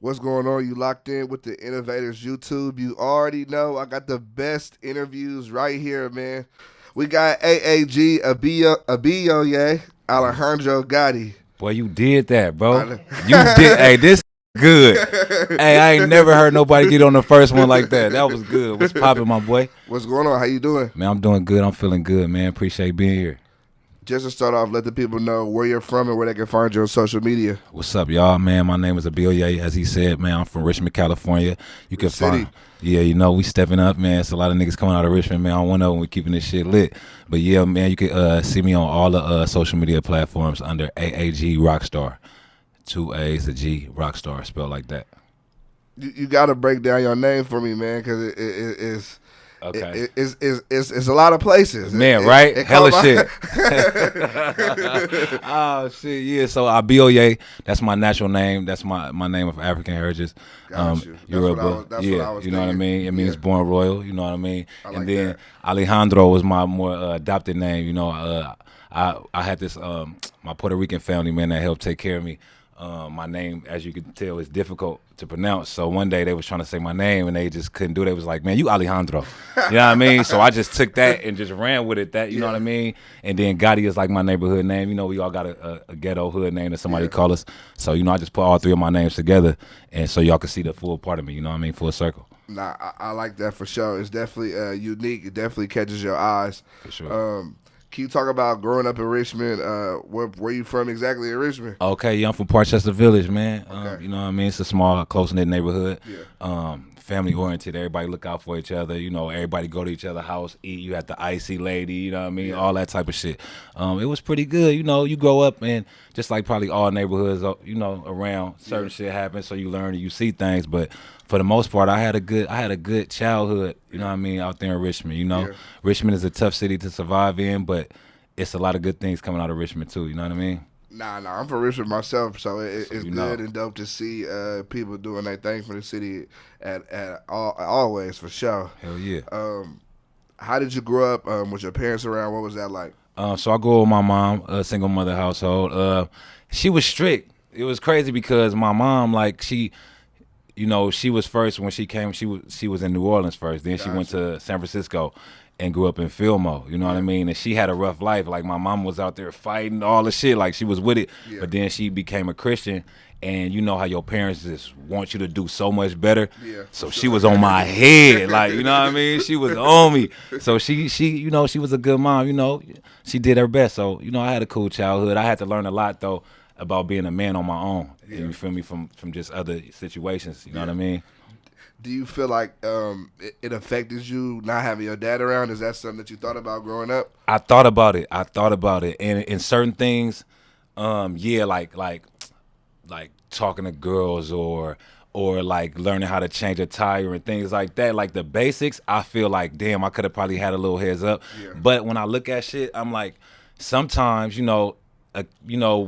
What's going on? You locked in with the Innovators YouTube. You already know I got the best interviews right here, man. We got AAG Abioye Alejandro Gotti. Boy, you did that, bro. I- You did. Hey, this good. Hey, I ain't never heard nobody get on the first one like that. That was good. What's poppin', my boy? What's going on? How you doing? Man, I'm doing good. I'm feeling good, man. Appreciate being here. Just to start off, let the people know where you're from and where they can find you on social media. What's up, y'all, man? My name is Abioye, as he said, man. I'm from Richmond, California. You can find, yeah, you know, we stepping up, man. It's a lot of niggas coming out of Richmond, man. I don't know when we keeping this shit lit. But yeah, man, you can see me on all the social media platforms under AAG Rockstar. 2 A's, a G, Rockstar, spelled like that. You got to break down your name for me, man, because it's... Okay. It's a lot of places. Man, right? Hella shit. Oh, shit, yeah. So, Abioye, that's my natural name. That's my name of African heritage. Got you. Yoruba. That's what I was you know thinking. what I mean? It means born royal, you know what I mean? I like And then that. Alejandro was my more adopted name. You know, I had this, my Puerto Rican family, man, that helped take care of me. My name, as you can tell, is difficult to pronounce. So one day they was trying to say my name and they just couldn't do it. They was like, man, you Alejandro. You know what I mean? So I just took that and just ran with it. You know what I mean? And then Gotti is like my neighborhood name. You know, we all got a ghetto hood name that somebody call us. So, you know, I just put all three of my names together and so y'all can see the full part of me. You know what I mean? Full circle. Nah, I like that for sure. It's definitely unique. It definitely catches your eyes. For sure. Can you talk about growing up in Richmond? Where you from exactly in Richmond? Okay, yeah, I'm from Parchester Village, man. Okay. You know what I mean? It's a small, close-knit neighborhood. Yeah. Family-oriented. Everybody look out for each other. You know, everybody go to each other's house, eat. You had the icy lady, you know what I mean? All that type of shit. It was pretty good. You know, you grow up and just like probably all neighborhoods, you know, around, certain shit happens, so you learn and you see things. But for the most part, I had a good childhood, you know what I mean, out there in Richmond, you know. Yeah. Richmond is a tough city to survive in, but it's a lot of good things coming out of Richmond too, you know what I mean? Nah, I'm from Richmond myself, so it's you good know. and dope to see people doing their thing for the city always, for sure. Hell yeah. How did you grow up with your parents around? What was that like? So I grew up with my mom, a single mother household. She was strict. It was crazy because my mom, like, she was first when she came. She was in New Orleans first. Then she went to San Francisco and grew up in Fillmore. You know what I mean? And she had a rough life. Like, my mom was out there fighting all the shit. Like, she was with it. Yeah. But then she became a Christian. And you know how your parents just want you to do so much better. Yeah. So she was on my head. Like, you know what I mean? She was on me. So she you know, she was a good mom. You know, she did her best. So, you know, I had a cool childhood. I had to learn a lot, though, about being a man on my own. Yeah. You feel me? From just other situations. You know what I mean? Do you feel like it affected you not having your dad around? Is that something that you thought about growing up? I thought about it. And in certain things, yeah, like talking to girls or like learning how to change a tire and things like that. Like the basics, I feel like, damn, I could have probably had a little heads up. Yeah. But when I look at shit, I'm like, sometimes, you know,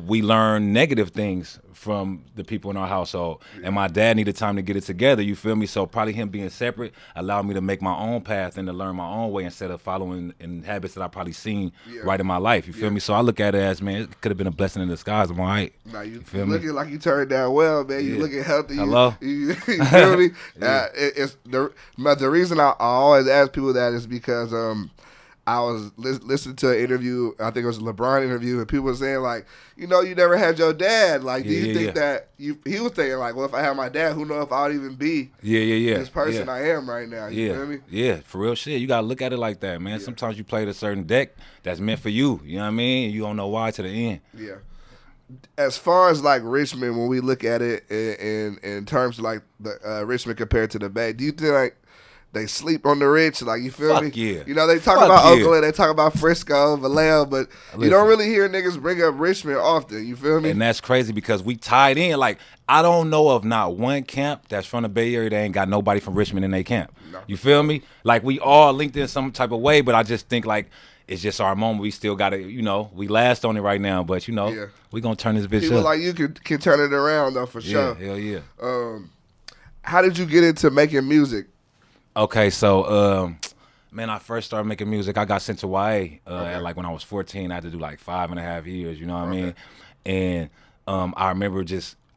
we learn negative things from the people in our household. And my dad needed time to get it together, you feel me? So probably him being separate allowed me to make my own path and to learn my own way instead of following in habits that I probably seen right in my life, you feel me? So I look at it as, man, it could have been a blessing in disguise. I'm all right. Now you feel me? looking like you turned down well, man. You Yeah. looking healthy. Hello? You feel me? Yeah. It's the reason I always ask people that is because I was listening to an interview. I think it was a LeBron interview, and people were saying like, you know, you never had your dad. Like, do you think that you? He was thinking like, well, if I had my dad, who knows if I'd even be this person I am right now. You feel me? Yeah, for real shit. You gotta look at it like that, man. Sometimes you played a certain deck that's meant for you. You know what I mean? You don't know why to the end. Yeah. As far as like Richmond, when we look at it in terms of like the Richmond compared to the Bay, do you think like they sleep on the rich? Like, you feel me? Fuck yeah. You know, they talk Fuck about yeah. Oakland, they talk about Frisco, Vallejo, but you don't really hear niggas bring up Richmond often. You feel me? And that's crazy because we tied in. Like, I don't know of not one camp that's from the Bay Area that ain't got nobody from Richmond in their camp. No. You feel me? Like, we all linked in some type of way, but I just think, like, it's just our moment. We still got to, you know, we last on it right now, but, you know, we going to turn this bitch People up. like you can turn it around, though, for sure. Hell yeah. How did you get into making music? Okay, so, man, I first started making music. I got sent to YA at, like, when I was 14. I had to do, like, 5.5 years, you know what I mean? And I remember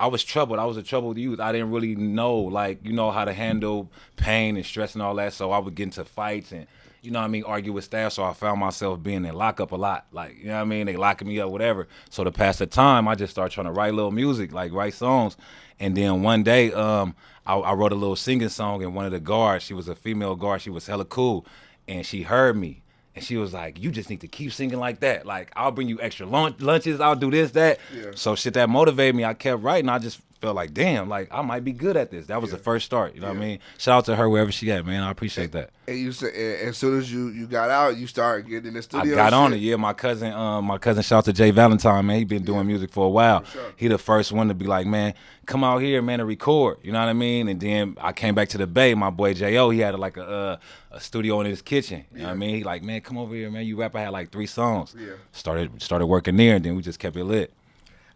I was troubled. I was a troubled youth. I didn't really know, like, you know, how to handle pain and stress and all that. So I would get into fights and, you know what I mean, argue with staff. So I found myself being in lockup a lot. Like, you know what I mean? They locking me up, whatever. So to pass the time, I just started trying to write little music, like write songs. And then one day, I wrote a little singing song, and one of the guards, she was a female guard, she was hella cool, and she heard me. And she was like, you just need to keep singing like that. Like, I'll bring you extra lunches. I'll do this, that. Yeah. So shit that motivated me. I kept writing. I just felt like, damn, like, I might be good at this. That was the first start. You know what I mean? Shout out to her wherever she at, man. I appreciate that. And you said, as soon as you got out, you started getting in the studio. I got on it. Yeah, my cousin, shout out to Jay Valentine, man. He been doing music for a while. For sure. He the first one to be like, man, come out here, man, and record. You know what I mean? And then I came back to the Bay. My boy J.O., he had like a studio in his kitchen. You know what I mean? He like, man, come over here, man. You rap. I had like 3 songs. Yeah. Started working there, and then we just kept it lit.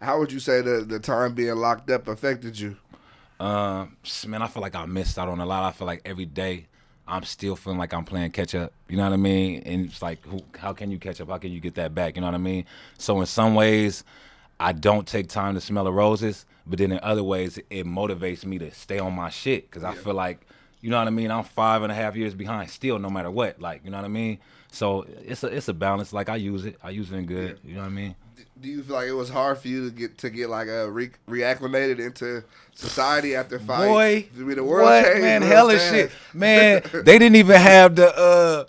How would you say the time being locked up affected you? Man, I feel like I missed out on a lot. I feel like every day I'm still feeling like I'm playing catch up. You know what I mean? And it's like, how can you catch up? How can you get that back? You know what I mean? So in some ways, I don't take time to smell the roses, but then in other ways, it motivates me to stay on my shit because I feel like, you know what I mean? I'm 5.5 years behind still, no matter what. Like, you know what I mean? So it's a balance. Like, I use it in good. You know what I mean? Do you feel like it was hard for you to get like reacclimated into society after fight? Boy, the world changed, man, hella shit, man. They didn't even have the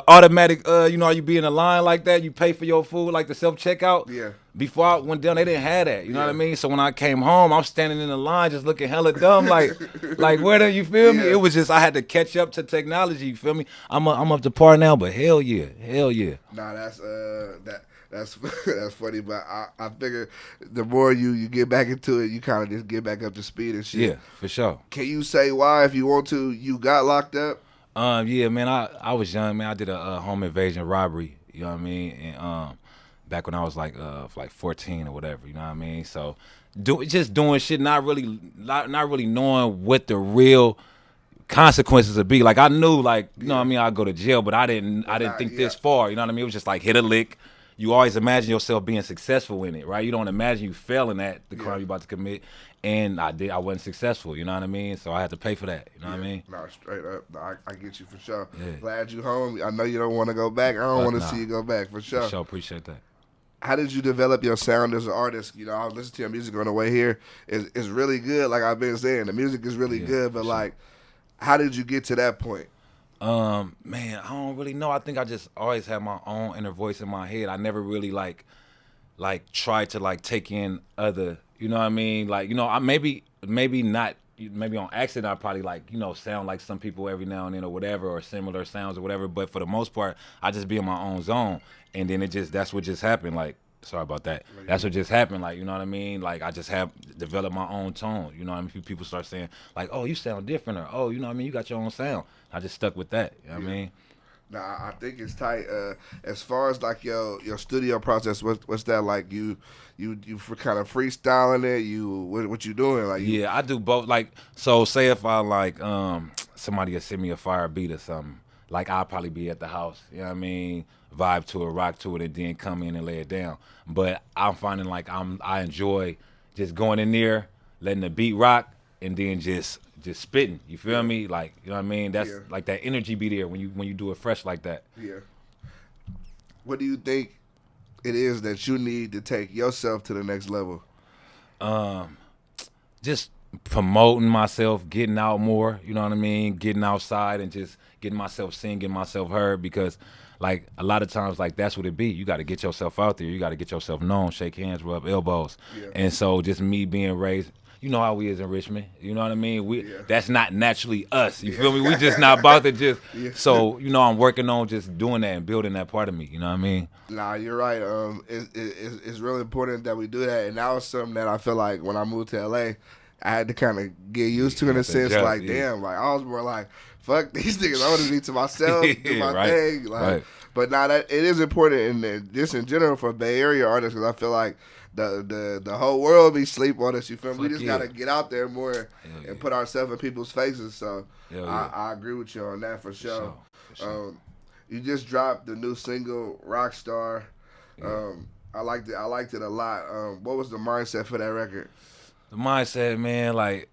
automatic, you know, you be in a line like that, you pay for your food, like the self-checkout. Yeah. Before I went down, they didn't have that. You know what I mean? So when I came home, I'm standing in the line just looking hella dumb, like where do you feel me? Yeah. It was just, I had to catch up to technology, you feel me? I'm up to par now, but hell yeah. Nah, that's funny, but I figure the more you get back into it, you kind of just get back up to speed and shit. Yeah, for sure. Can you say why, if you want to, you got locked up? Yeah, man, I was young, man. I did a home invasion robbery, you know what I mean? And back when I was like 14 or whatever, you know what I mean? So just doing shit, not really knowing what the real consequences would be. Like, I knew, like, you know what I mean, I'd go to jail, but I didn't think this far, you know what I mean? It was just like hit a lick. You always imagine yourself being successful in it, right? You don't imagine you failing at the crime you're about to commit. And I wasn't successful, you know what I mean? So I had to pay for that, you know what I mean? No, straight up. No, I get you for sure. Yeah. Glad you home. I know you don't want to go back. I don't want to see you go back, for sure. For sure, appreciate that. How did you develop your sound as an artist? You know, I was listening to your music on the way here. It's really good, like I've been saying. The music is really good, but like, how did you get to that point? Man, I don't really know. I think I just always had my own inner voice in my head. I never really like tried to like take in other, you know what I mean? Like, you know, I maybe not, maybe on accident I probably like, you know, sound like some people every now and then or whatever, or similar sounds or whatever. But for the most part, I just be in my own zone. And then that's what just happened. Like, sorry about that. That's what just happened. Like, you know what I mean? Like, I just have developed my own tone. You know what I mean? People start saying like, oh, you sound different, or oh, you know what I mean? You got your own sound. I just stuck with that. You know what I mean? Nah, I think it's tight. As far as like your studio process, what's that like? You for kind of freestyling it. What you doing? Like, yeah, I do both. Like, so say if I like somebody will send me a fire beat or something, like I'll probably be at the house. You know what I mean? Vibe to it, rock to it, and then come in and lay it down. But I'm finding like I enjoy just going in there, letting the beat rock, and then just spitting. You feel me? Like, you know what I mean? That's like that energy be there when you do it fresh like that. Yeah. What do you think it is that you need to take yourself to the next level? Just promoting myself, getting out more, you know what I mean? Getting outside and just getting myself seen, getting myself heard, because like a lot of times, like that's what it be. You got to get yourself out there. You got to get yourself known, shake hands, rub elbows. Yeah. And so just me being raised, you know how we is in Richmond. You know what I mean? That's not naturally us. You feel me? We just not about to just. So, you know, I'm working on just doing that and building that part of me. You know what I mean? Nah, you're right. It's really important that we do that. And that was something that I feel like when I moved to LA, I had to kind of get used to in a sense. Like, damn, like I was more like, fuck these niggas. I want to be to myself, do my thing. Like, but now that it is important, and just in general for Bay Area artists, because I feel like the whole world be sleep on us. You feel me? We just gotta get out there more and put ourselves in people's faces. So I agree with you on that for sure. You just dropped the new single Rockstar. I liked it a lot. What was the mindset for that record? The mindset, man, like,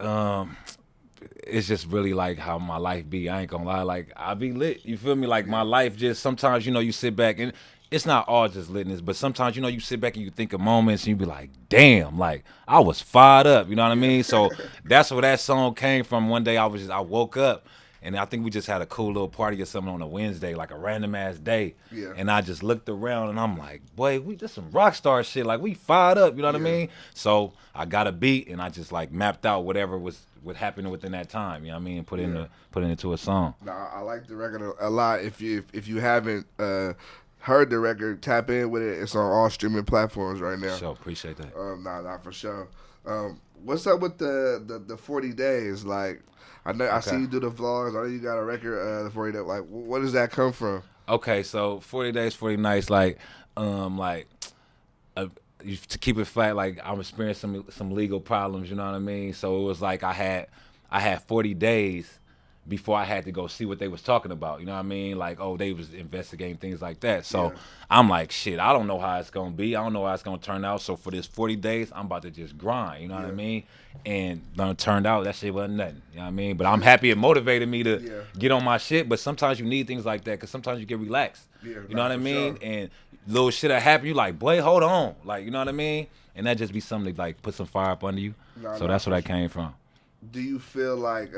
it's just really like how my life be. I ain't gonna lie, like I be lit. You feel me? Like my life just sometimes, you sit back and it's not all just litness, but sometimes you sit back and you think of moments and you be like, damn, like I was fired up. You know what I mean? So that's where that song came from. One day I woke up and I think we just had a cool little party or something on a Wednesday, like a random ass day. Yeah. And I just looked around and I'm like, boy, we just some rock star shit. Like we fired up. You know what I mean? So I got a beat and I just like mapped out whatever was what happened within that time. You know what I mean? Put it into a song. Nah, I like the record a lot. If you haven't heard the record, tap in with it. It's on all streaming platforms right now. Sure, appreciate that. Nah, for sure. What's up with the 40 days? Like, I see you do the vlogs. I know you got a record, the 40 days. Like, where does that come from? Okay, so 40 days, 40 nights. Like, to keep it flat, like I'm experiencing some legal problems. You know what I mean? So it was like I had 40 days before I had to go see what they was talking about. You know what I mean? Like, oh, they was investigating things like that. So I'm like, shit, I don't know how it's gonna be. I don't know how it's gonna turn out. So for this 40 days, I'm about to just grind. You know what I mean? And when it turned out, that shit wasn't nothing. You know what I mean? But I'm happy it motivated me to get on my shit. But sometimes you need things like that because sometimes you get relaxed. You know what I mean? Sure. And little shit that happen, you like, boy, hold on. Like, you know what I mean? And that just be something to like put some fire up under you. So that's where that came from. Do you feel like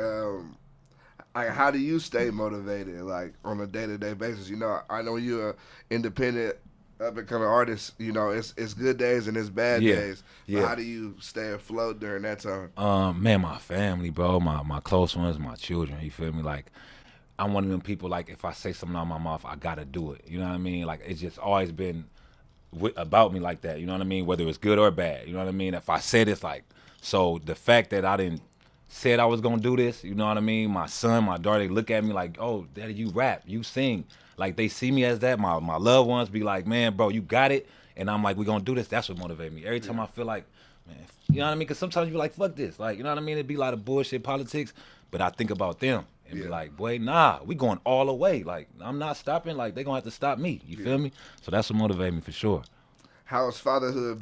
how do you stay motivated, like on a day-to-day basis? You know, I know you're an independent, up-and-coming artist. You know, it's good days and it's bad days. But how do you stay afloat during that time? Man, my family, bro, my close ones, my children. You feel me? Like, I'm one of them people. Like, if I say something out of my mouth, I gotta do it. You know what I mean? Like, it's just always been about me like that. You know what I mean? Whether it's good or bad. You know what I mean? If I said it's like, so the fact that I didn't said I was gonna do this, you know what I mean? My son, my daughter, they look at me like, oh, daddy, you rap, you sing. Like, they see me as that. My loved ones be like, man, bro, you got it. And I'm like, we gonna do this. That's what motivates me. Every time I feel like, man, you know what I mean? Because sometimes you be like, fuck this. Like, you know what I mean? It'd be a lot of bullshit politics. But I think about them and be like, boy, nah, we going all the way. Like, I'm not stopping. Like, they gonna have to stop me. You feel me? So that's what motivates me for sure. How's fatherhood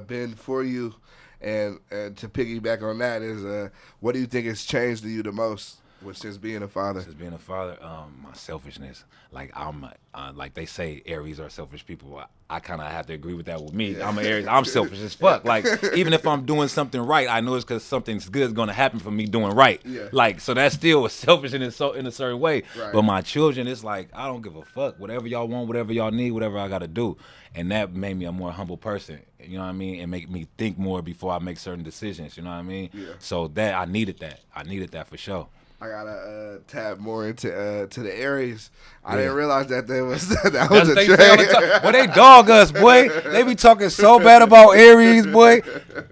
been for you? And to piggyback on that is, what do you think has changed to you the most since being a father? Since being a father, my selfishness. Like, I'm like they say, Aries are selfish people. I kind of have to agree with that with me. I'm an Aries. I'm selfish as fuck. Like, even if I'm doing something right, I know it's because something's good is going to happen for me doing right. Like, so that's still selfish in a certain way. Right. But my children, it's like, I don't give a fuck. Whatever y'all want, whatever y'all need, whatever I got to do. And that made me a more humble person. You know what I mean? And make me think more before I make certain decisions. You know what I mean? So that I needed that. I needed that for sure. I gotta tap more into to the Aries. I didn't realize that that was a trait. Boy, they dog us, boy. They be talking so bad about Aries, boy.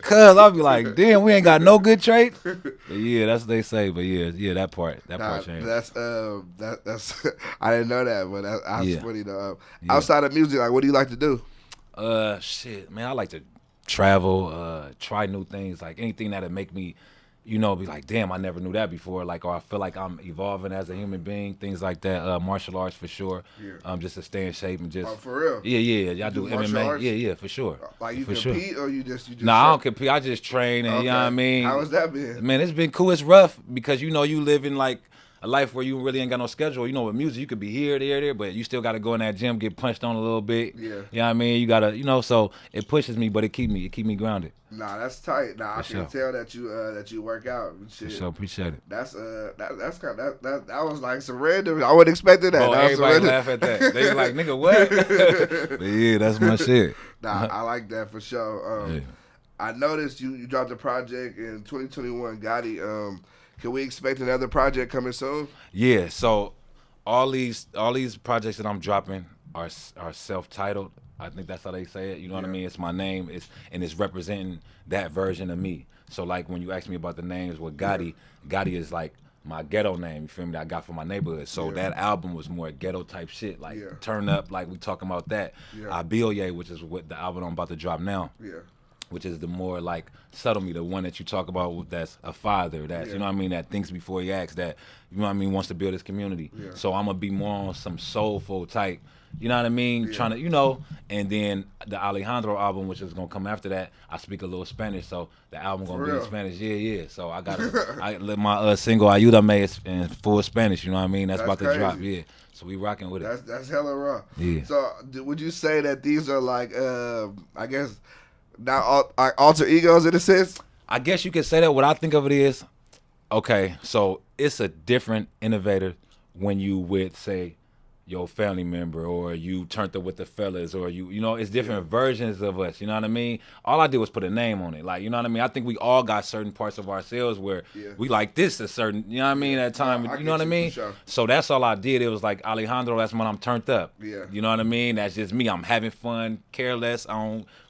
Cause I'll be like, damn, we ain't got no good traits. But yeah, that's what they say. But yeah, that part changed. That's I didn't know that, but that's funny though. Outside of music, like, what do you like to do? Shit, man, I like to travel, try new things, like anything that'll make me, be like, damn, I never knew that before. Like, or I feel like I'm evolving as a human being, things like that. Martial arts for sure. Just to stay in shape and just. Oh, for real? Yeah. Y'all do MMA. Arts? Yeah, for sure. Like, you for compete sure. or you just? Nah, I don't compete. I just train and you know what I mean. How has that been? Man, it's been cool. It's rough because you live in like a life where you really ain't got no schedule. With music, you could be here, there, but you still got to go in that gym, get punched on a little bit. Yeah. You know what I mean? You got to, so it pushes me, but it keep me grounded. Nah, that's tight. Nah, I can tell that you work out. Shit. For sure, appreciate it. That's kind of that was like some random. I wasn't expecting that. Bro, everybody laugh at that. They be like, nigga, what? But yeah, that's my shit. Nah, I like that for sure. I noticed you dropped a project in 2021, Gotti. Can we expect another project coming soon? Yeah, so all these projects that I'm dropping are self-titled. I think that's how they say it. You know what I mean? It's my name. It's representing that version of me. So like when you ask me about the names, with Gotti is like my ghetto name. You feel me? That I got from my neighborhood. So that album was more ghetto type shit, like turn up, like we talking about that. Abioye, which is what the album I'm about to drop now. which is the more like subtle me, the one that you talk about that's a father, that's, you know what I mean, that thinks before he acts, that, you know what I mean, wants to build his community. So I'm going to be more on some soulful type, you know what I mean, trying to, you know, and then the Alejandro album, which is going to come after that, I speak a little Spanish, so the album going to be in Spanish. Yeah. So I got to, my single Ayúdame in full Spanish, you know what I mean, that's about to drop, So we rocking with it. That's hella raw. Yeah. So would you say that these are like, I guess, not alter egos in a sense? I guess you could say that. What I think of it is, okay, so it's a different Innovator when you with, say, your family member, or you turned up with the fellas, or you know, it's different versions of us, you know what I mean? All I did was put a name on it, like, you know what I mean? I think we all got certain parts of ourselves where we like this a certain, you know what I mean, at time, you know what I mean? Sure. So that's all I did. It was like, Alejandro, that's when I'm turned up. Yeah. You know what I mean? That's just me. I'm having fun, careless,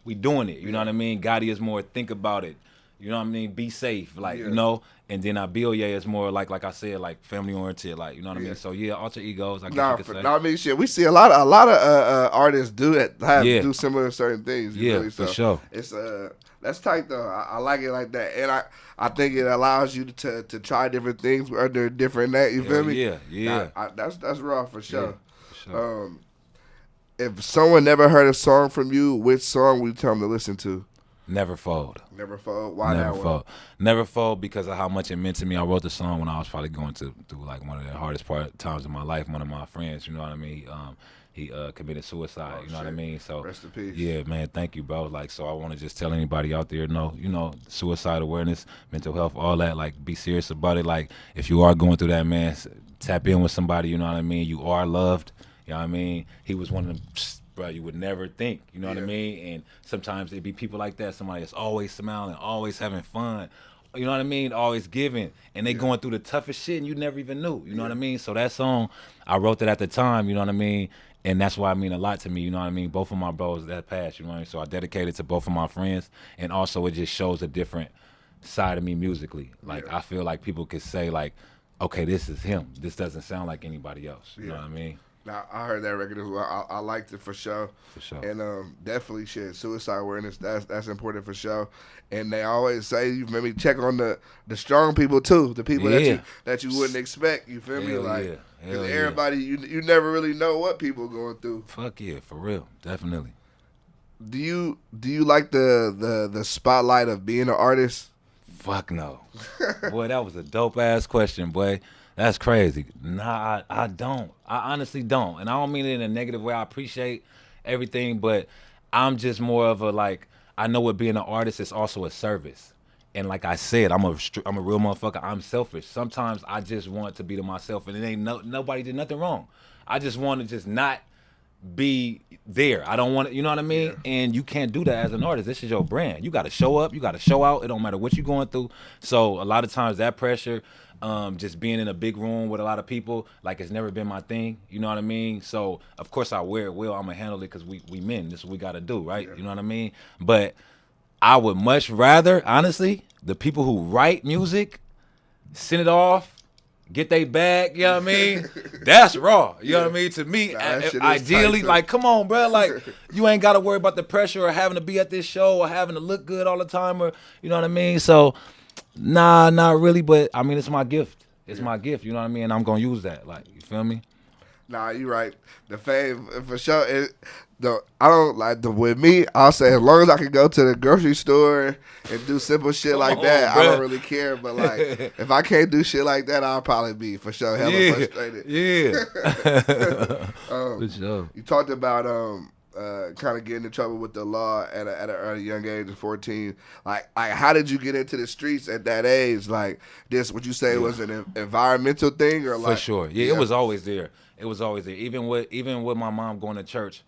we doing it, you know what I mean? Gotti is more think about it. You know what I mean? Be safe, like, you know. And then Abioye is more like I said, like family oriented, like, you know what I mean. So alter egos. I guess you could say. I mean, shit. We see a lot of artists do do similar certain things. For sure. It's that's tight though. I like it like that, and I think it allows you to try different things under different names. You feel me? Yeah. That's raw for sure. Yeah, for sure. If someone never heard a song from you, which song would you tell them to listen to? Never Fold. Never Fold. Why Never that Fold. one? Never Fold because of how much it meant to me. I wrote the song when I was probably going through like one of the hardest times of my life. One of my friends, you know what I mean. He committed suicide. You know what I mean. So rest in peace. Yeah, man. Thank you, bro. Like, so I want to just tell anybody out there, suicide awareness, mental health, all that. Like, be serious about it. Like, if you are going through that, man, tap in with somebody. You know what I mean. You are loved. You know what I mean. He was one of them. Bro, you would never think, you know what I mean? And sometimes it'd be people like that, somebody that's always smiling, always having fun, you know what I mean? Always giving, and they going through the toughest shit and you never even knew, you know what I mean? So that song, I wrote it at the time, you know what I mean? And that's why it mean a lot to me, you know what I mean? Both of my bros that passed, you know what I mean? So I dedicate it to both of my friends, and also it just shows a different side of me musically. Like, I feel like people could say, like, okay, this is him. This doesn't sound like anybody else, you know what I mean? Now, I heard that record as well. I liked it for sure. For sure. And definitely shit, suicide awareness, that's important for sure. And they always say you maybe check on the strong people too, the people that you wouldn't expect, you feel me? Like, because everybody, you never really know what people going through. Fuck yeah, for real. Definitely. Do you like the spotlight of being an artist? Fuck no. Boy, that was a dope ass question, boy. That's crazy. Nah, I don't. I honestly don't. And I don't mean it in a negative way. I appreciate everything, but I'm just more of a, like, I know what being an artist is also a service. And like I said, I'm a real motherfucker. I'm selfish. Sometimes I just want to be to myself, and it ain't nobody did nothing wrong. I just want to just not be there. I don't want to, you know what I mean? Yeah. And you can't do that as an artist. This is your brand. You got to show up. You got to show out. It don't matter what you're going through. So a lot of times that pressure, just being in a big room with a lot of people, like, it's never been my thing. You know what I mean? So of course I wear it well. I'm gonna handle it because we men. This is what we got to do, right? Yeah. You know what I mean? But I would much rather, honestly, the people who write music send it off, get they bag, you know what I mean? That's raw. You know what I mean? To me, ideally, like, come on, bro. Like, you ain't got to worry about the pressure or having to be at this show or having to look good all the time, or, you know what I mean? So, nah, not really, but, I mean, it's my gift. It's my gift, you know what I mean? And I'm going to use that. Like, you feel me? Nah, you right. The fame, for sure. I don't like with me. I'll say as long as I can go to the grocery store and do simple shit like that, I don't really care. But like, if I can't do shit like that, I'll probably be for sure hella frustrated. Yeah. For sure. You talked about kind of getting in trouble with the law at a young age of 14. Like, how did you get into the streets at that age? Like, this, would you say was an environmental thing, or like? For sure. Yeah, it was always there. It was always there. Even with my mom going to church,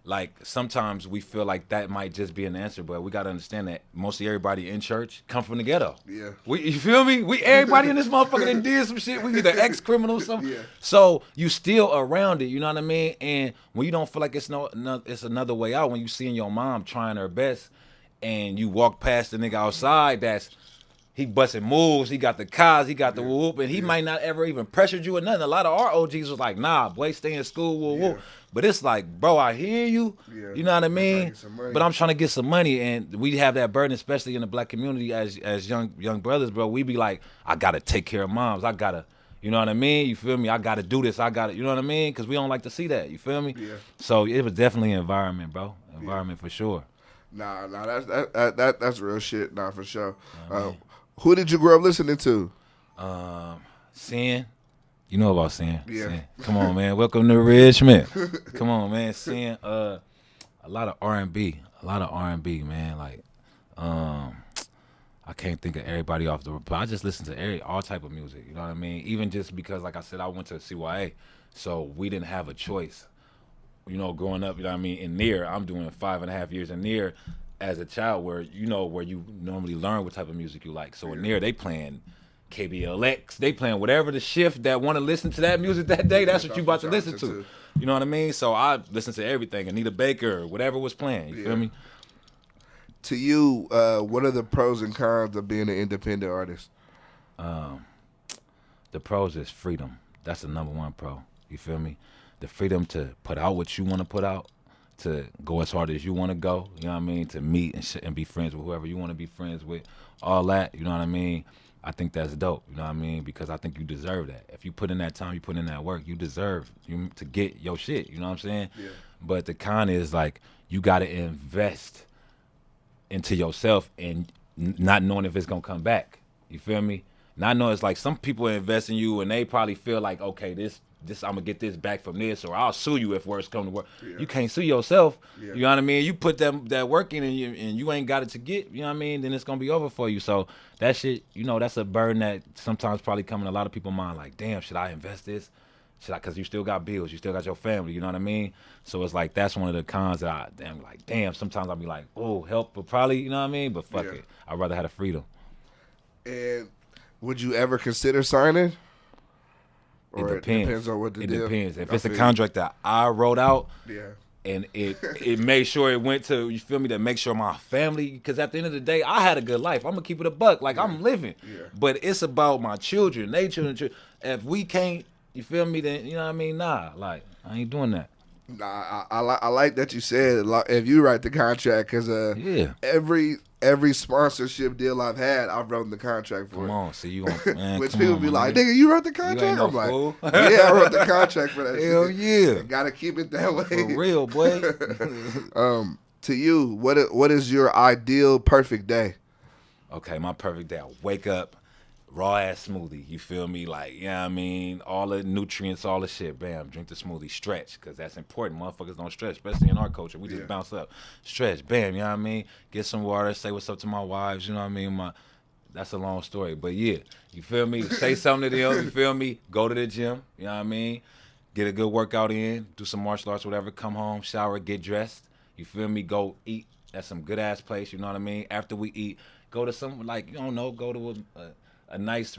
like, sometimes we feel like that might just be an answer, but we gotta understand that mostly everybody in church come from the ghetto. Yeah. You feel me? Everybody in this motherfucker done did some shit. We either ex-criminal or something. Yeah. So you still around it, you know what I mean? And when you don't feel like it's another way out, when you seeing your mom trying her best and you walk past the nigga outside that's he busting moves, he got the cars, he got the whoop, and he might not ever even pressured you or nothing. A lot of our OGs was like, nah, boy, stay in school, whoop, whoop. But it's like, bro, I hear you. You know what I mean? But I'm trying to get some money, and we have that burden, especially in the black community as young brothers, bro. We be like, I gotta take care of moms. I gotta, you know what I mean? You feel me? I gotta do this. I gotta, you know what I mean? Because we don't like to see that. You feel me? Yeah. So it was definitely an environment, bro. Environment for sure. Nah, that's real shit. Nah, for sure. Who did you grow up listening to? Sin. You know about Sin. Yeah. Sin. Come on, man. Welcome to Richmond. Come on, man. Sin. A lot of R&B. A lot of R&B, man. Like, I can't think of everybody off the, but I just listen to all type of music. You know what I mean? Even just because, like I said, I went to CYA, so we didn't have a choice. You know, growing up, you know what I mean? In Near, I'm doing 5.5 years in Near as a child, where you normally learn what type of music you like. So in Near, they playing KBLX, they playing whatever the shift that want to listen to that music that day. That's what you about to listen to. You know what I mean? So I listen to everything. Anita Baker, whatever was playing. You feel me? To you, what are the pros and cons of being an independent artist? The pros is freedom. That's the number one pro. You feel me? The freedom to put out what you want to put out, to go as hard as you want to go. You know what I mean? To meet and be friends with whoever you want to be friends with. All that. You know what I mean? I think that's dope. You know what I mean? Because I think you deserve that. If you put in that time, you put in that work, you deserve to get your shit. You know what I'm saying? Yeah. But the con is like you got to invest into yourself and not knowing if it's gonna come back. You feel me? Not knowing, it's like some people invest in you and they probably feel like, okay, this I'm gonna get this back from this, or I'll sue you if worse come to worse. Yeah. You can't sue yourself. Yeah. You know what I mean? You put that work in and you ain't got it to get. You know what I mean? Then it's gonna be over for you. So that shit, you know, that's a burden that sometimes probably come in a lot of people's mind. Like, damn, should I invest this? Should I? Because you still got bills, you still got your family. You know what I mean? So it's like that's one of the cons that damn. Sometimes I'll be like, oh, help, but probably, you know what I mean? But fuck it, I'd rather have the freedom. And would you ever consider signing? Or it depends on what the deal. It depends. If it's a contract that I wrote out, and it made sure it went to, you feel me, to make sure my family, because at the end of the day, I had a good life. I'm gonna keep it a buck, like I'm living. Yeah. But it's about my children, they children. If we can't, you feel me, then, you know what I mean? Nah, like, I ain't doing that. Nah, I like that you said if you write the contract, because every sponsorship deal I've had, I've written the contract for. Come on, see you on, man. Which people be like, nigga, you wrote the contract? I'm like, yeah, I wrote the contract for that. Hell yeah. Gotta keep it that way. For real, boy. To you, what is your ideal perfect day? Okay, my perfect day. I wake up, raw ass smoothie, you feel me? Like, you know what I mean? All the nutrients, all the shit, bam, drink the smoothie, stretch, because that's important. Motherfuckers don't stretch, especially in our culture. We just bounce up, stretch, bam, you know what I mean? Get some water, say what's up to my wives, you know what I mean? That's a long story, but yeah, you feel me? Say something to them, you feel me? Go to the gym, you know what I mean? Get a good workout in, do some martial arts, whatever, come home, shower, get dressed, you feel me? Go eat at some good ass place, you know what I mean? After we eat, go to some, like, you don't know, go to a nice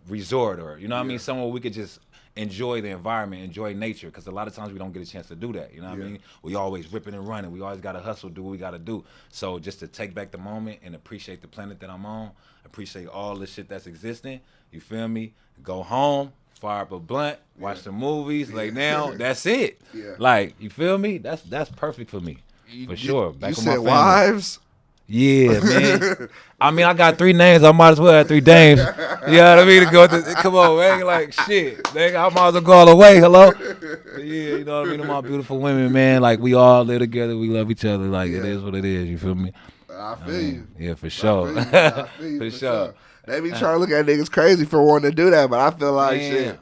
resort, or, you know what I mean, somewhere we could just enjoy the environment, enjoy nature, because a lot of times we don't get a chance to do that, you know what I mean? We always ripping and running, we always got to hustle, do what we got to do. So just to take back the moment and appreciate the planet that I'm on, appreciate all the shit that's existing, you feel me? Go home, fire up a blunt, watch some movies, lay down, that's it. Like, you feel me? That's perfect for me, for sure. Back you with my said family. Wives? Yeah, man. I mean, I got 3 names. I might as well have 3 dames. You know what I mean? To go come on, man. Like, shit. Nigga, I might as well go all the way. Hello? But yeah, you know what I mean? To my beautiful women, man. Like, we all live together. We love each other. Like, it is what it is. You feel me? I feel you. Yeah, for sure. I feel you, for sure. They be trying to look at niggas crazy for wanting to do that, but I feel like, shit.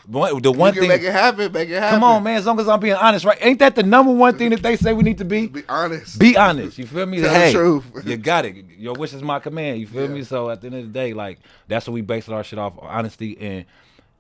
The one you can thing, make it happen, make it happen. Come on, man. As long as I'm being honest, right? Ain't that the number one thing that they say we need to be? Be honest. Be honest. You feel me? Tell hey, the truth. You got it. Your wish is my command. You feel me? So at the end of the day, like, that's what we base our shit off, honesty. And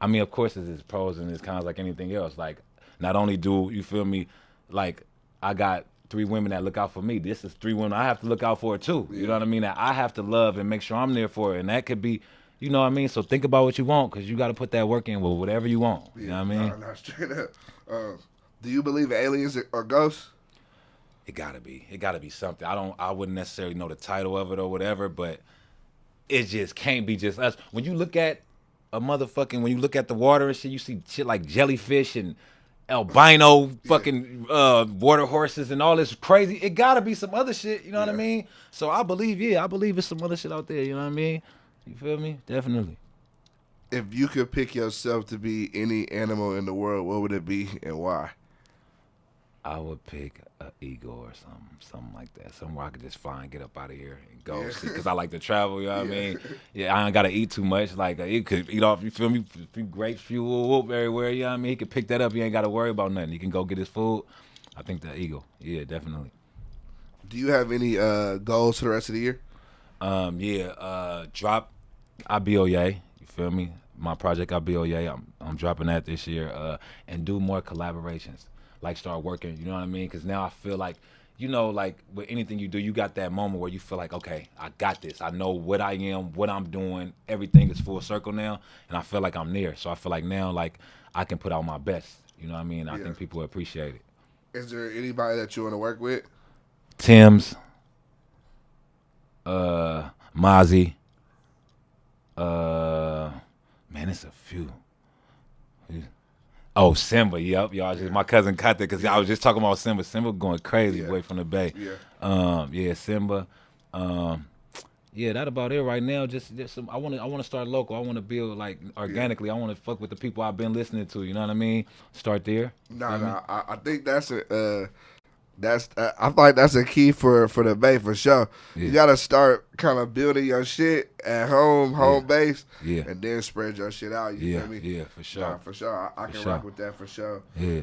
I mean, of course, there's pros and there's cons like anything else. Like, not only do you feel me, like, I got 3 women that look out for me. This is 3 women I have to look out for too. You know what I mean? That I have to love and make sure I'm there for it. And that could be, you know what I mean? So think about what you want, because you got to put that work in with whatever you want. You know what I mean? No, straight up. Do you believe aliens are ghosts? It got to be. It got to be something. I wouldn't necessarily know the title of it or whatever, but it just can't be just us. When you look at when you look at the water and shit, you see shit like jellyfish and albino fucking water horses and all this crazy. It gotta be some other shit, you know what I mean? So I believe it's some other shit out there, you know what I mean? You feel me? Definitely. If you could pick yourself to be any animal in the world, what would it be and why? I would pick an eagle or something like that. Somewhere I could just fly and get up out of here and go see. Because I like to travel, you know what I mean? Yeah, I ain't got to eat too much. Like, it could eat off, you feel me? A few grapes, few whoop everywhere, you know what I mean? He could pick that up. You ain't got to worry about nothing. He can go get his food. I think the eagle. Yeah, definitely. Do you have any goals for the rest of the year? Drop Abioye, you feel me? My project Abioye, I'm dropping that this year, and do more collaborations. Like start working, you know what I mean? Because now I feel like, you know, like with anything you do, you got that moment where you feel like, okay, I got this. I know what I am, what I'm doing. Everything is full circle now, and I feel like I'm there. So I feel like now, like I can put out my best. You know what I mean? I think people appreciate it. Is there anybody that you want to work with? Tim's, Mozzie, man, it's a few. Oh, Simba, yep, y'all. Just my cousin caught that because I was just talking about Simba. Simba going crazy away from the Bay. Simba. That about it right now. Just some, I want to start local. I want to build like organically. I want to fuck with the people I've been listening to. You know what I mean? Start there. I think that's I feel like that's a key for the Bay for sure. You gotta start kind of building your shit at home base, and then spread your shit out. You feel me? Yeah, for sure. Nah, for sure. I can rock with that for sure. Yeah.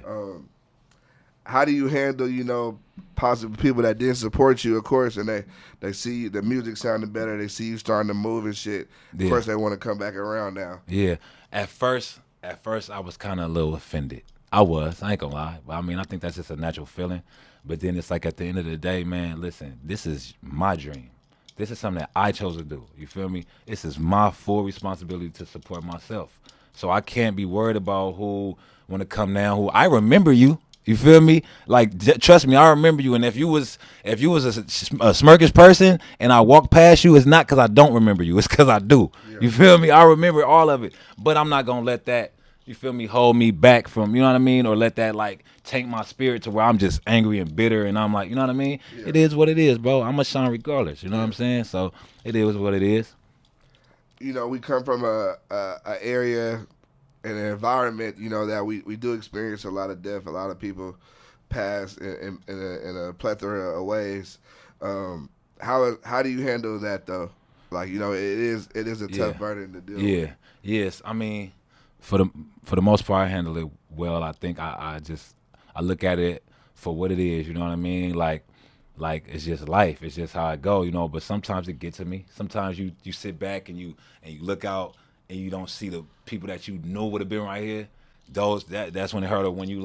How do you handle, possible people that didn't support you, of course, and they see the music sounding better, they see you starting to move and shit. Of course, they want to come back around now. Yeah. At first, I was kind of a little offended. I ain't gonna lie. But I mean, I think that's just a natural feeling. But then it's like at the end of the day, man, listen, this is my dream. This is something that I chose to do. You feel me? This is my full responsibility to support myself. So I can't be worried about who want to come down. I remember you. You feel me? Like, trust me, I remember you. And if you was a smirkish person and I walk past you, it's not because I don't remember you. It's because I do. Yeah. You feel me? I remember all of it. But I'm not going to let that, you feel me, hold me back from, you know what I mean? Or let that, like, tank my spirit to where I'm just angry and bitter. And I'm like, you know what I mean? Yeah. It is what it is, bro. I'm going to shine regardless. You know what I'm saying? So it is what it is. We come from a area, an environment, that we do experience a lot of death. A lot of people pass in a plethora of ways. How do you handle that though? Like, it is a tough burden to deal with. Yes. I mean, for the most part, I handle it well. I think I look at it for what it is. You know what I mean? Like it's just life. It's just how it go. But sometimes it gets to me. Sometimes you sit back and you look out and you don't see the people that you know would have been right here. That's when it hurt. Or when you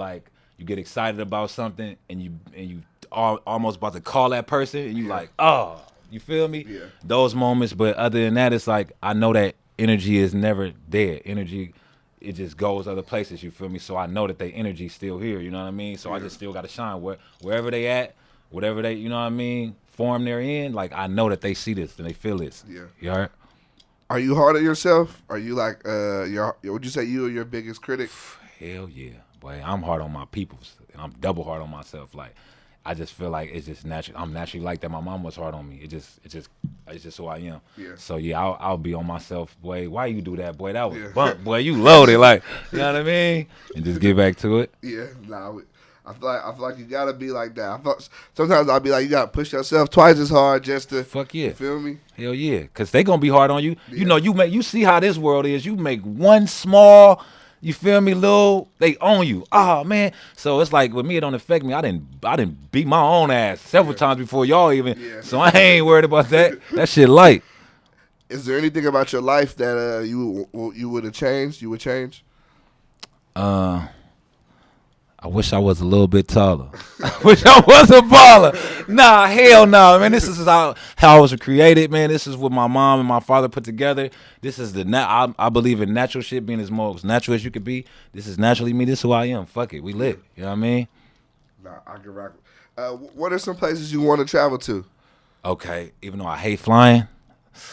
get excited about something and you are almost about to call that person and you like, oh, you feel me? Yeah. Those moments. But other than that, it's like I know that energy is never dead. Energy, it just goes other places. You feel me? So I know that their energy's still here. You know what I mean? So I just still got to shine wherever they at, whatever they, you know what I mean, form they're in. Like I know that they see this and they feel this. Yeah. You heard? Are you hard on yourself? Are you like, would you say you are your biggest critic? Hell yeah, boy. I'm hard on my peoples, and I'm double hard on myself. Like, I just feel like it's just natural. I'm naturally like that. My mom was hard on me. It's just who I am. Yeah. So yeah, I'll be on myself, boy. Why you do that, boy? That was bunk, boy. You loaded, like, you know what I mean? And just get back to it. Yeah, I feel like you gotta be like that. Sometimes I'll be like, you gotta push yourself twice as hard just to. Fuck yeah. You feel me? Hell yeah, cause they gonna be hard on you. Yeah. You see how this world is. You make one small, you feel me, they own you. Oh man. So it's like with me, it don't affect me. I didn't beat my own ass several times before y'all even. Yeah. So I ain't worried about that. That shit light. Is there anything about your life that you would have changed? You would change? I wish I was a little bit taller. I wish I was a baller. Nah, hell no, man. This is how I was created, man. This is what my mom and my father put together. This is I believe in natural shit, being as most natural as you could be. This is naturally me. This is who I am. Fuck it. We lit. You know what I mean? Nah, I can rock. What are some places you want to travel to? Okay, even though I hate flying.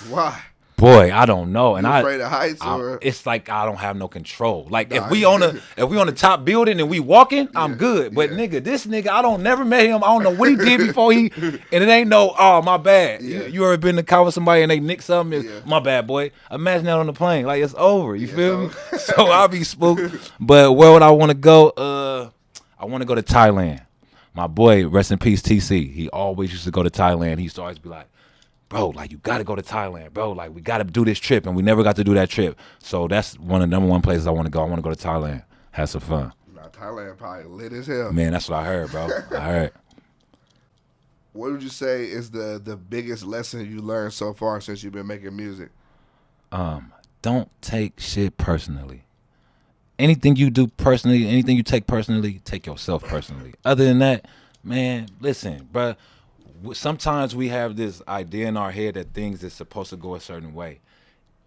Why? Boy, I don't know. And you afraid of heights, or it's like I don't have no control. Like if we on the top building and we walking, I'm good. But nigga, this nigga, I don't never met him. I don't know what he did before and it ain't no, oh, my bad. Yeah. You ever been in the car with somebody and they nick something? My bad, boy. Imagine that on the plane. Like it's over. You feel me? So I'll be spooked. But where would I want to go? I want to go to Thailand. My boy, rest in peace, TC. He always used to go to Thailand. He used to always be like, bro, like, you got to go to Thailand, bro. Like, we got to do this trip, and we never got to do that trip. So that's one of the number one places I want to go. I want to go to Thailand, have some fun. Nah, Thailand probably lit as hell. Man, that's what I heard, bro. I heard. What would you say is the biggest lesson you learned so far since you've been making music? Don't take shit personally. Anything you do personally, anything you take personally, take yourself personally. Other than that, man, listen, bro. Sometimes we have this idea in our head that things is supposed to go a certain way.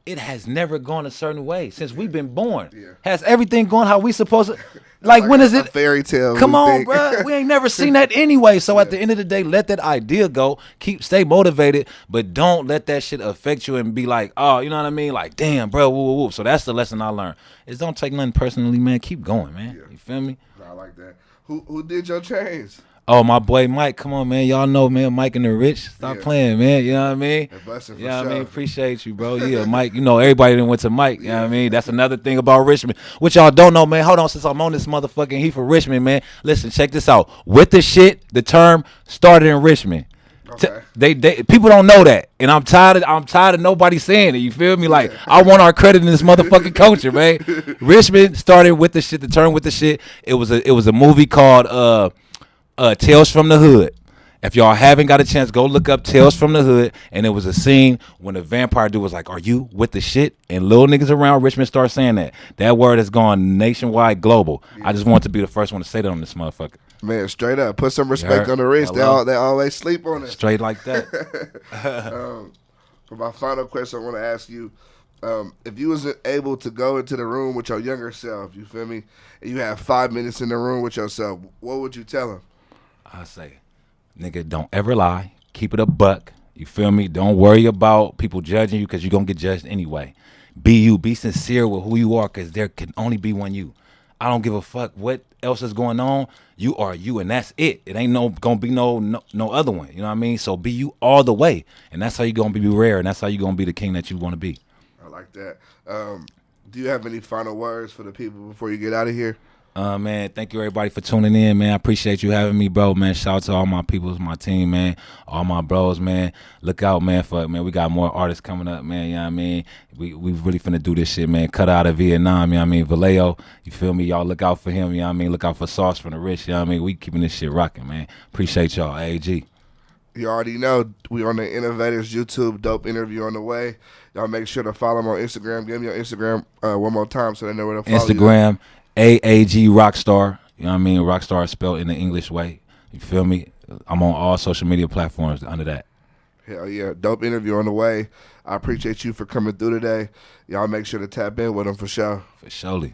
It has never gone a certain way since we've been born. Yeah. Has everything gone how we supposed to? Like when is it? Fairy tale. Come on, bro. We ain't never seen that anyway. So at the end of the day, let that idea go. Stay motivated, but don't let that shit affect you and be like, oh, you know what I mean? Like, damn, bro. Woo, woo, woo. So that's the lesson I learned. Is don't take nothing personally, man. Keep going, man. Yeah. You feel me? I like that. Who did your chains? Oh, my boy Mike, come on, man. Y'all know, man, Mike and the Rich. Stop playing, man. You know what I mean? Yeah, I mean? Appreciate you, bro. Yeah, Mike, you know, everybody done went to Mike. You know what I mean? That's another thing about Richmond. What y'all don't know, man. Hold on, since I'm on this motherfucking heat for Richmond, man. Listen, check this out. With the shit, the term started in Richmond. Okay. They people don't know that, and I'm tired of nobody saying it. You feel me? Like I want our credit in this motherfucking culture, man. Richmond started with the shit. The term with the shit. It was a movie called Tales from the Hood. If y'all haven't got a chance, go look up Tales from the Hood. And it was a scene when the vampire dude was like, "Are you with the shit?" And little niggas around Richmond start saying that. That word has gone nationwide, global. Yeah. I just want to be the first one to say that on this motherfucker. Man, straight up, put some respect on the wrist. They always sleep on it. Straight like that. For my final question, I want to ask you, if you was able to go into the room with your younger self, you feel me, and you have 5 minutes in the room with yourself, what would you tell him? I say, nigga, don't ever lie. Keep it a buck. You feel me? Don't worry about people judging you because you're going to get judged anyway. Be you. Be sincere with who you are because there can only be one you. I don't give a fuck what else is going on. You are you, and that's it. It ain't gonna be no other one. You know what I mean? So be you all the way, and that's how you're gonna be rare, and that's how you're gonna be the king that you want to be. I like that. Do you have any final words for the people before you get out of here? Man, thank you everybody for tuning in, man. I appreciate you having me, bro, man. Shout out to all my people, my team, man, all my bros, man. Look out, man, we got more artists coming up, man, you know what I mean? We really finna do this shit, man. Cut out of Vietnam, you know what I mean? Vallejo, you feel me? Y'all look out for him, you know what I mean? Look out for Sauce from the Rich, you know what I mean? We keeping this shit rocking, man. Appreciate y'all, AG. You already know we on the Innovators YouTube. Dope interview on the way. Y'all make sure to follow them on Instagram. Give me your Instagram one more time so they know where to follow Instagram. You. AAG Rockstar, you know what I mean? Rockstar is spelled in the English way. You feel me? I'm on all social media platforms under that. Hell yeah. Dope interview on the way. I appreciate you for coming through today. Y'all make sure to tap in with them for sure. For surely.